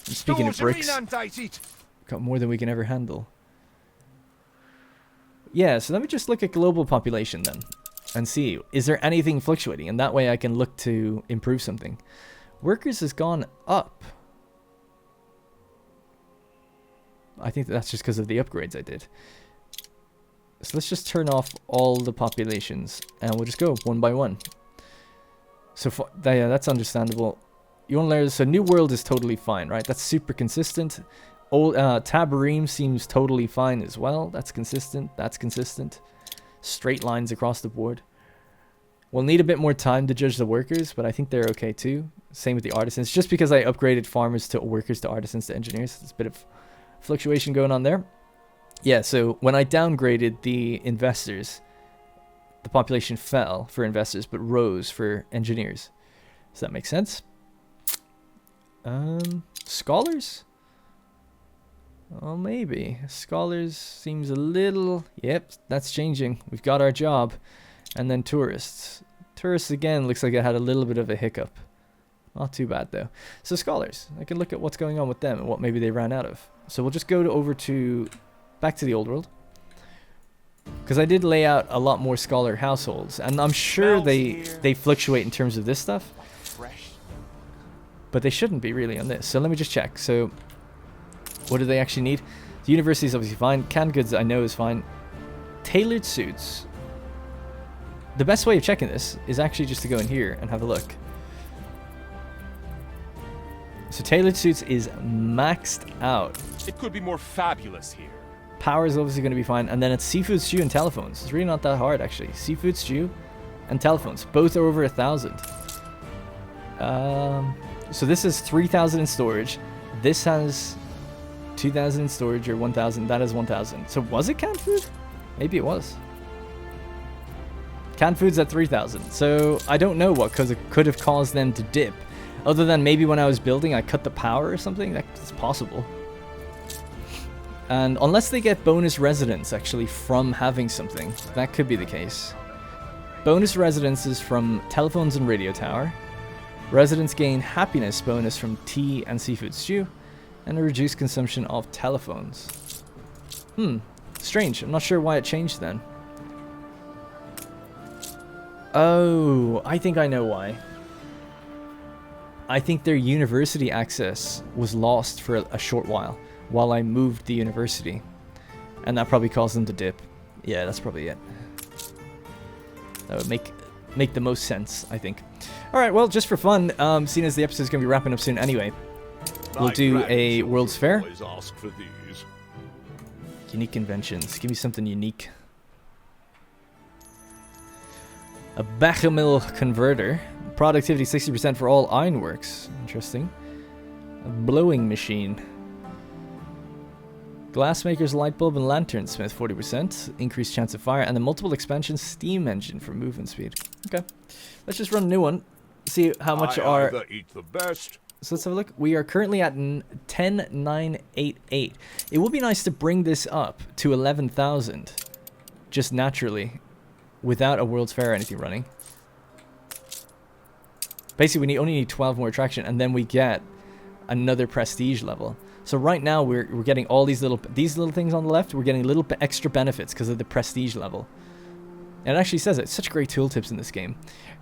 And speaking of bricks, got more than we can ever handle. Yeah, so let me just look at global population then. And see, is there anything fluctuating? And that way I can look to improve something. Workers has gone up. I think that's just because of the upgrades I did. So let's just turn off all the populations and we'll just go one by one. So yeah, that's understandable. You want to learn, so New World is totally fine, right? That's super consistent. Old Tabarim seems totally fine as well. That's consistent. That's consistent. Straight lines across the board. We'll need a bit more time to judge the workers, but I think they're okay too. Same with the artisans. Just because I upgraded farmers to workers to artisans to engineers, there's a bit of fluctuation going on there. Yeah, so when I downgraded the investors, the population fell for investors, but rose for engineers. Does that make sense? Scholars? Oh, maybe. Scholars seems a little... Yep, that's changing. We've got our job. And then tourists. Tourists, again, looks like it had a little bit of a hiccup. Not too bad, though. So scholars. I can look at what's going on with them and what maybe they ran out of. So we'll just go over to... Back to the old world. Because I did lay out a lot more scholar households, and I'm sure they fluctuate in terms of this stuff. But they shouldn't be really on this. So let me just check. So what do they actually need? The university is obviously fine. Canned goods I know is fine. Tailored suits. The best way of checking this is actually just to go in here and have a look. So tailored suits is maxed out. It could be more fabulous here. Power is obviously going to be fine. And then it's seafood stew and telephones. It's really not that hard, actually. Seafood stew and telephones. Both are over 1,000. So this is 3,000 in storage. This has 2,000 in storage, or 1,000. That is 1,000. So was it canned food? Maybe it was. Canned food's at 3,000. So I don't know what could have caused them to dip. Other than maybe when I was building, I cut the power or something. That's possible. And unless they get bonus residence actually from having something, that could be the case. Bonus residences from telephones and radio tower. Residents gain happiness bonus from tea and seafood stew. And a reduced consumption of telephones. Strange. I'm not sure why it changed then. Oh, I think I know why. I think their university access was lost for a short while I moved the university. And that probably caused them to dip. Yeah, that's probably it. That would make the most sense, I think. Alright, well, just for fun, seeing as the episode's going to be wrapping up soon anyway, we'll do a World's Fair. Always ask for these. Unique inventions. Give me something unique. A Bechamel converter. Productivity 60% for all ironworks. Interesting. A blowing machine. Glassmaker's light bulb and lantern smith 40%. Increased chance of fire. And the multiple expansion steam engine for movement speed. Okay. Let's just run a new one. See how much I either eat the best. So let's have a look. We are currently at 10,988. It would be nice to bring this up to 11,000. Just naturally. Without a World's Fair or anything running. Basically, we only need 12 more attraction, and then we get another prestige level. So right now, we're getting all these little things on the left. We're getting little extra benefits because of the prestige level. And it actually says it. Such great tooltips in this game.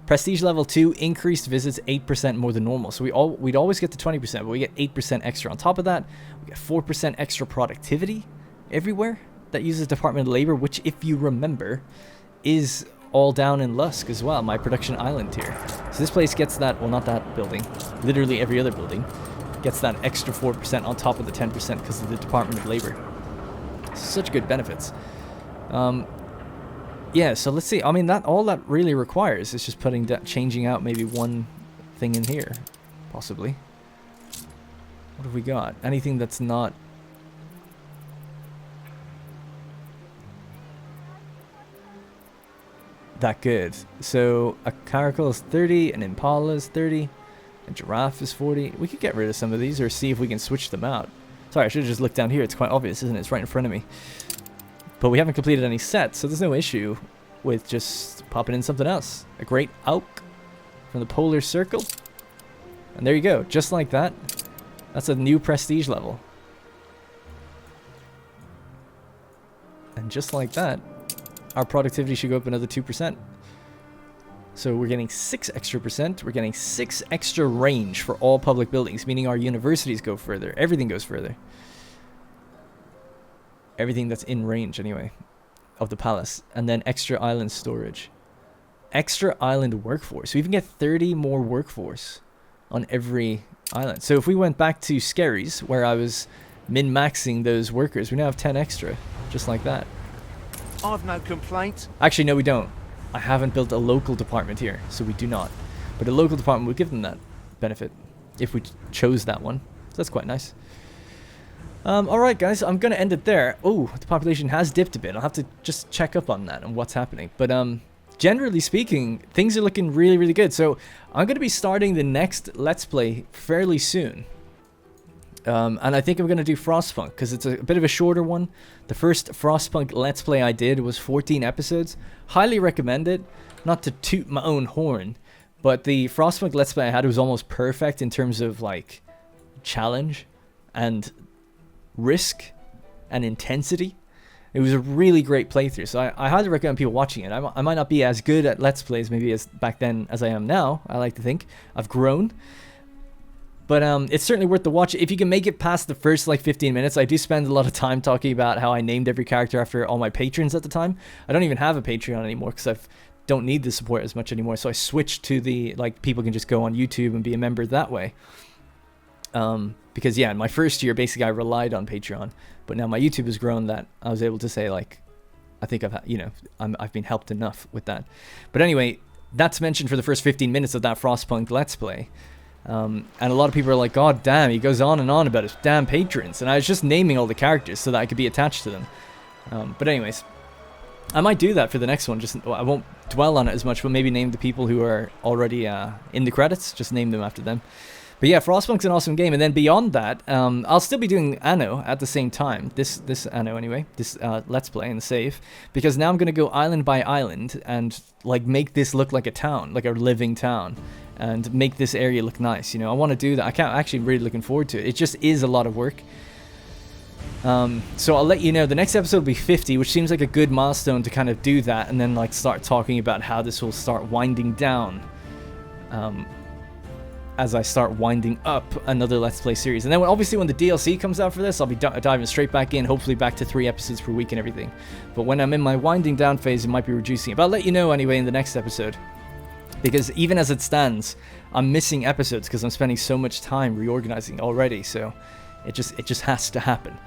Prestige level 2, increased visits 8% more than normal. So we'd always get to 20%, but we get 8% extra. On top of that, we get 4% extra productivity everywhere. That uses Department of Labor, which, if you remember, is all down in Lusk as well, my production island here. So this place gets that, well, not that building, literally every other building gets that extra 4% on top of the 10% because of the Department of Labor. Such good benefits. Yeah, so let's see. I mean, all that really requires is just changing out maybe one thing in here, possibly. What have we got? Anything that's not that good. So a caracal is 30, an impala is 30, a giraffe is 40. We could get rid of some of these or see if we can switch them out. Sorry, I should have just looked down here. It's quite obvious, isn't it? It's right in front of me. But we haven't completed any sets, so there's no issue with just popping in something else. A great oak from the polar circle. And there you go. Just like that. That's a new prestige level. And just like that, our productivity should go up another 2%. So we're getting 6 extra percent. We're getting 6 extra range for all public buildings, meaning our universities go further. Everything goes further. Everything that's in range, anyway, of the palace. And then extra island storage. Extra island workforce. So we even get 30 more workforce on every island. So if we went back to Skerries, where I was min-maxing those workers, we now have 10 extra. Just like that. I've no complaint. Actually, no, we don't. I haven't built a local department here, so we do not. But a local department would give them that benefit if we chose that one. So that's quite nice. Alright, guys, I'm going to end it there. Oh, the population has dipped a bit. I'll have to just check up on that and what's happening. But generally speaking, things are looking really, really good. So I'm going to be starting the next Let's Play fairly soon. And I think I'm going to do Frostpunk because it's a bit of a shorter one. The first Frostpunk Let's Play I did was 14 episodes. Highly recommend it. Not to toot my own horn, but the Frostpunk Let's Play I had was almost perfect in terms of like challenge and risk and intensity. It was a really great playthrough, so I highly recommend people watching it. I might not be as good at Let's Plays maybe as back then as I am now. I like to think I've grown. But it's certainly worth the watch. If you can make it past the first like 15 minutes, I do spend a lot of time talking about how I named every character after all my patrons at the time. I don't even have a Patreon anymore because I don't need the support as much anymore. So I switched to the, like, people can just go on YouTube and be a member that way. Because yeah, in my first year, basically I relied on Patreon. But now my YouTube has grown that I was able to say, like, I think I've been helped enough with that. But anyway, that's mentioned for the first 15 minutes of that Frostpunk Let's Play. And a lot of people are like, God damn, he goes on and on about his damn patrons. And I was just naming all the characters so that I could be attached to them. But anyways, I might do that for the next one. I won't dwell on it as much, but maybe name the people who are already in the credits. Just name them after them. But yeah, Frostpunk's an awesome game. And then beyond that, I'll still be doing Anno at the same time. This Anno anyway, this Let's Play and the save. Because now I'm going to go island by island and like make this look like a town, like a living town. And make this area look nice. You know, I want to do that. I can't actually really looking forward to it. It just is a lot of work. So I'll let you know. The next episode will be 50, which seems like a good milestone to kind of do that. And then like start talking about how this will start winding down. As I start winding up another Let's Play series. And then obviously when the DLC comes out for this, I'll be diving straight back in, hopefully back to 3 episodes per week and everything. But when I'm in my winding down phase, it might be reducing it. But I'll let you know anyway in the next episode. Because even as it stands, I'm missing episodes because I'm spending so much time reorganizing already. So it just has to happen.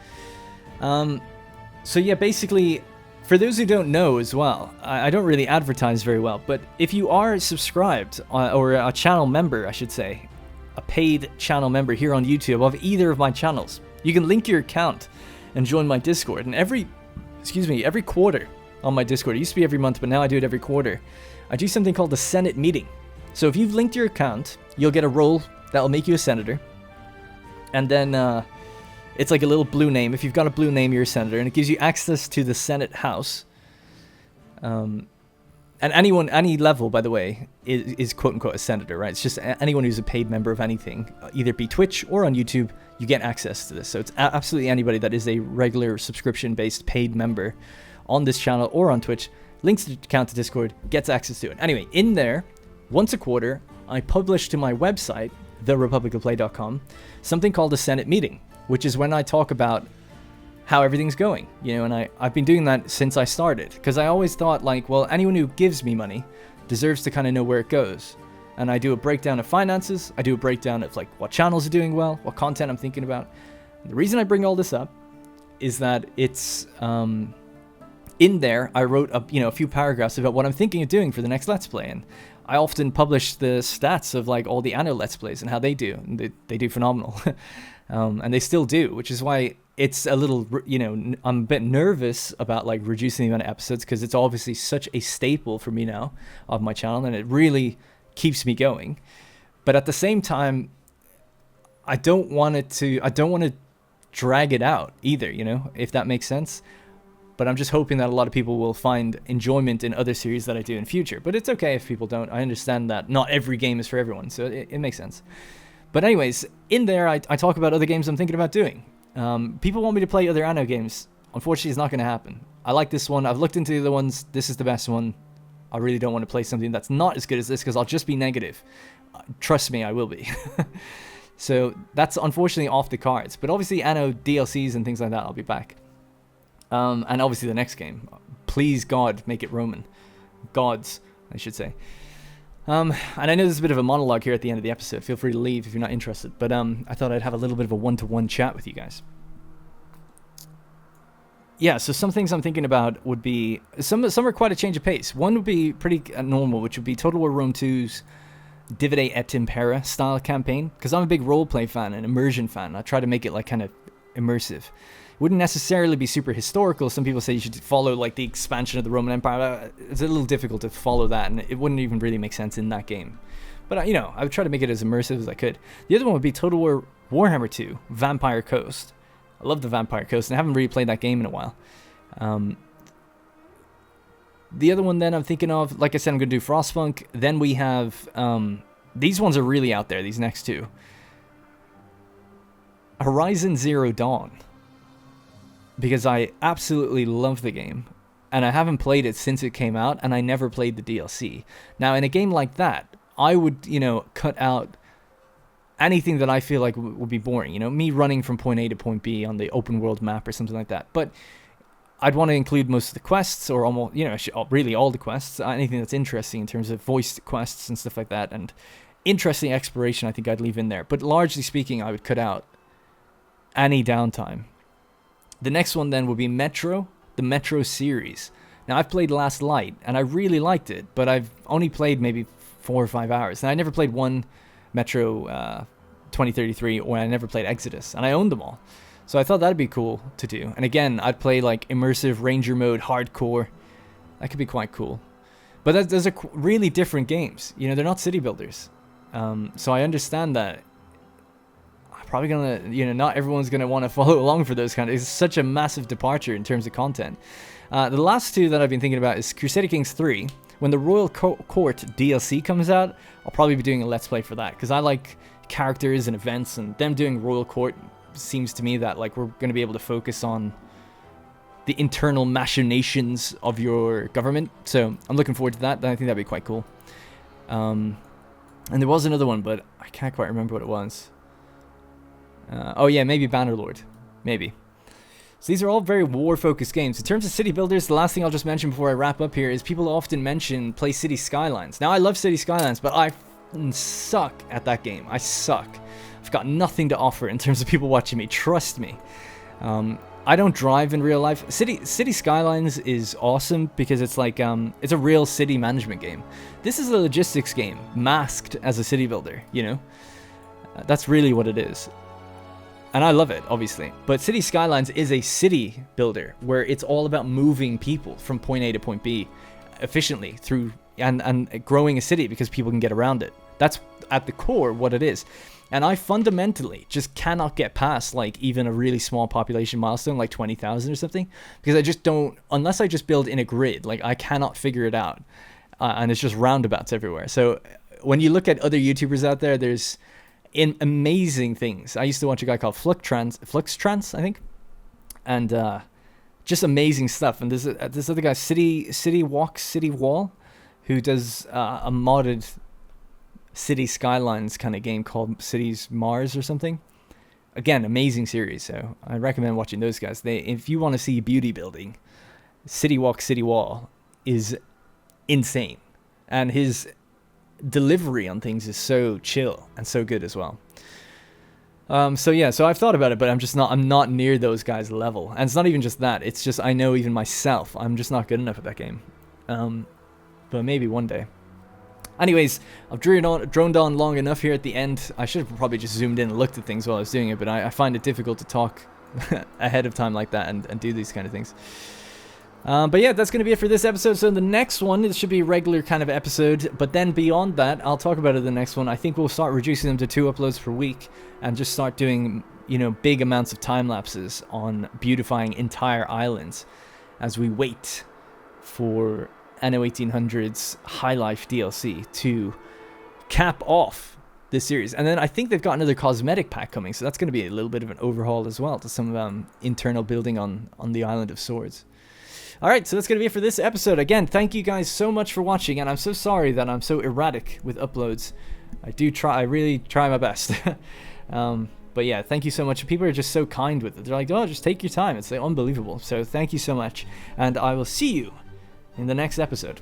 So yeah, basically, for those who don't know as well, I don't really advertise very well, but if you are subscribed, or a channel member, I should say, a paid channel member here on YouTube of either of my channels, you can link your account and join my Discord. And every quarter on my Discord, it used to be every month, but now I do it every quarter, I do something called the Senate meeting. So if you've linked your account, you'll get a role that'll make you a senator. And then it's like a little blue name. If you've got a blue name, you're a senator. And it gives you access to the Senate House. And any level, by the way, is quote-unquote a senator, right? It's just anyone who's a paid member of anything, either be Twitch or on YouTube, you get access to this. So it's absolutely anybody that is a regular subscription-based paid member on this channel or on Twitch, links the account to Discord, gets access to it. Anyway, in there, once a quarter, I publish to my website, therepublicofplay.com, something called a Senate meeting, which is when I talk about how everything's going, you know, and I've been doing that since I started, because I always thought, like, well, anyone who gives me money deserves to kind of know where it goes. And I do a breakdown of finances, I do a breakdown of, like, what channels are doing well, what content I'm thinking about. And the reason I bring all this up is that it's, in there, I wrote a few paragraphs about what I'm thinking of doing for the next Let's Play, and I often publish the stats of like all the Anno Let's Plays and how they do. And they do phenomenal, and they still do, which is why it's a little, I'm a bit nervous about like reducing the amount of episodes because it's obviously such a staple for me now of my channel, and it really keeps me going. But at the same time, I don't want to drag it out either, if that makes sense. But I'm just hoping that a lot of people will find enjoyment in other series that I do in future. But it's okay if people don't. I understand that not every game is for everyone, so it makes sense. But anyways, in there, I talk about other games I'm thinking about doing. People want me to play other Anno games. Unfortunately, it's not going to happen. I like this one. I've looked into the other ones. This is the best one. I really don't want to play something that's not as good as this because I'll just be negative. Trust me, I will be. So that's unfortunately off the cards. But obviously, Anno DLCs and things like that, I'll be back. And obviously the next game. Please, God, make it Roman. Gods, I should say. And I know there's a bit of a monologue here at the end of the episode. Feel free to leave if you're not interested. But I thought I'd have a little bit of a one-to-one chat with you guys. Yeah, so some things I'm thinking about would be... Some are quite a change of pace. One would be pretty normal, which would be Total War Rome 2's Divide et Impera style campaign. Because I'm a big roleplay fan and immersion fan. I try to make it like kind of immersive. Wouldn't necessarily be super historical. Some people say you should follow like the expansion of the Roman Empire. It's a little difficult to follow that, and it wouldn't even really make sense in that game. But I would try to make it as immersive as I could. The other one would be Total War Warhammer 2 Vampire Coast. I love the Vampire Coast, and I haven't really played that game in a while. The other one then I'm thinking of, like I said, I'm going to do Frostpunk. Then we have these ones are really out there. These next two, Horizon Zero Dawn. because I absolutely love the game, and I haven't played it since it came out, and I never played the DLC. Now, in a game like that, I would, cut out anything that I feel like would be boring. Me running from point A to point B on the open world map or something like that. But I'd want to include most of the quests, or almost, really all the quests, anything that's interesting in terms of voiced quests and stuff like that, and interesting exploration I think I'd leave in there. But largely speaking, I would cut out any downtime. The next one then would be Metro, the Metro series. Now, I've played Last Light, and I really liked it, but I've only played maybe 4 or 5 hours. And I never played one Metro 2033, or I never played Exodus, and I owned them all. So I thought that'd be cool to do. And again, I'd play like immersive ranger mode, hardcore. That could be quite cool. But those are really different games. They're not city builders. So I understand that. I'm probably gonna, not everyone's gonna want to follow along for those kind of. It's such a massive departure in terms of content. The last two that I've been thinking about is Crusader Kings 3. When the Royal Court DLC comes out, I'll probably be doing a Let's Play for that, because I like characters and events, and them doing Royal Court seems to me that like we're going to be able to focus on the internal machinations of your government. So I'm looking forward to that. I think that'd be quite cool. And there was another one, but I can't quite remember what it was. Oh yeah, maybe Bannerlord. Maybe. So these are all very war-focused games. In terms of city builders, the last thing I'll just mention before I wrap up here is people often mention play City Skylines. Now, I love City Skylines, but I suck at that game. I suck. I've got nothing to offer in terms of people watching me. Trust me. I don't drive in real life. City Skylines is awesome because it's like it's a real city management game. This is a logistics game masked as a city builder. That's really what it is. And I love it, obviously. But City Skylines is a city builder where it's all about moving people from point A to point B efficiently through and growing a city because people can get around it. That's at the core what it is. And I fundamentally just cannot get past like even a really small population milestone, like 20,000 or something, because I just don't, unless I just build in a grid, like I cannot figure it out. And it's just roundabouts everywhere. So when you look at other YouTubers out there, there's amazing things. I used to watch a guy called Flux, I think, and just amazing stuff. And there's this other guy, City Wall, who does a modded City Skylines kind of game called Cities Mars or something. Again, amazing series. So I recommend watching those guys. If you want to see beauty building, City Wall is insane, and his delivery on things is so chill and so good as well. So I've thought about it, but I'm not near those guys' level. And it's not even just that, it's just I know even myself I'm just not good enough at that game. But maybe one day. Anyways, I've droned on long enough here at the end. I should have probably just zoomed in and looked at things while I was doing it, but I find it difficult to talk ahead of time like that and do these kind of things. But yeah, that's going to be it for this episode. So the next one, it should be a regular kind of episode. But then beyond that, I'll talk about it in the next one. I think we'll start reducing them to 2 uploads per week and just start doing, big amounts of time lapses on beautifying entire islands as we wait for Anno 1800's High Life DLC to cap off this series. And then I think they've got another cosmetic pack coming. So that's going to be a little bit of an overhaul as well to some internal building on the Island of Swords. Alright, so that's going to be it for this episode. Again, thank you guys so much for watching, and I'm so sorry that I'm so erratic with uploads. I really try my best. But yeah, thank you so much. People are just so kind with it. They're like, oh, just take your time. It's like unbelievable. So thank you so much, and I will see you in the next episode.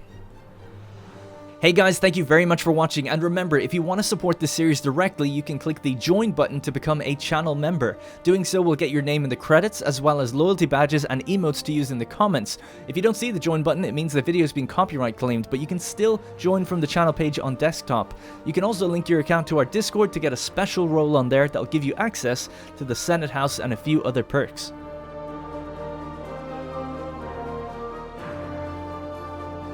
Hey guys, thank you very much for watching, and remember, if you want to support this series directly, you can click the join button to become a channel member. Doing so will get your name in the credits, as well as loyalty badges and emotes to use in the comments. If you don't see the join button, it means the video is being copyright claimed, but you can still join from the channel page on desktop. You can also link your account to our Discord to get a special role on there that'll give you access to the Senate House and a few other perks.